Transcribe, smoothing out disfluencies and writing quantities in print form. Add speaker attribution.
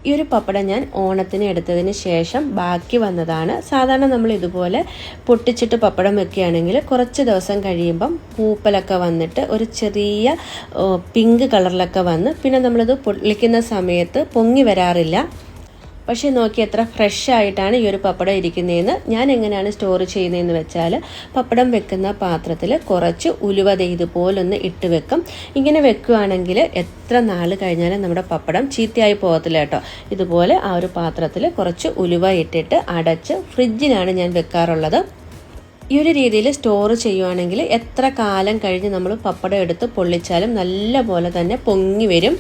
Speaker 1: ഈ ഒരു പപ്പടം ഞാൻ ഓണത്തിന് എടുത്തതിന് ശേഷം ബാക്കി വന്നതാണ്. സാധാരണ നമ്മൾ ഇതുപോലെ പൊട്ടിച്ചിട്ട് പപ്പടം വെക്കുകയാണെങ്കിൽ കുറച്ച് ദിവസം കഴിയുമ്പം പൂപ്പലൊക്കെ വന്നിട്ട് ഒരു ചെറിയ പിങ്ക് കളറിലൊക്കെ വന്ന് പിന്നെ നമ്മളിത് പൊള്ളിക്കുന്ന സമയത്ത് പൊങ്ങി വരാറില്ല. പക്ഷേ നോക്കി എത്ര ഫ്രഷ് ആയിട്ടാണ് ഈ ഒരു പപ്പടം ഇരിക്കുന്നതെന്ന്. ഞാൻ എങ്ങനെയാണ് സ്റ്റോർ ചെയ്യുന്നതെന്ന് വെച്ചാൽ പപ്പടം വെക്കുന്ന പാത്രത്തിൽ കുറച്ച് ഉലുവ ഇതുപോലൊന്ന് ഇട്ട് വെക്കും. ഇങ്ങനെ വെക്കുകയാണെങ്കിൽ എത്ര നാൾ കഴിഞ്ഞാലും നമ്മുടെ പപ്പടം ചീത്തയായി പോകത്തില്ല കേട്ടോ. ഇതുപോലെ ആ ഒരു പാത്രത്തിൽ കുറച്ച് ഉലുവ ഇട്ടിട്ട് അടച്ച് ഫ്രിഡ്ജിലാണ് ഞാൻ വെക്കാറുള്ളത്. ഈ ഒരു രീതിയിൽ സ്റ്റോർ ചെയ്യുവാണെങ്കിൽ എത്ര കാലം കഴിഞ്ഞ് നമ്മൾ പപ്പടം എടുത്ത് പൊള്ളിച്ചാലും നല്ല പോലെ തന്നെ പൊങ്ങി വരും.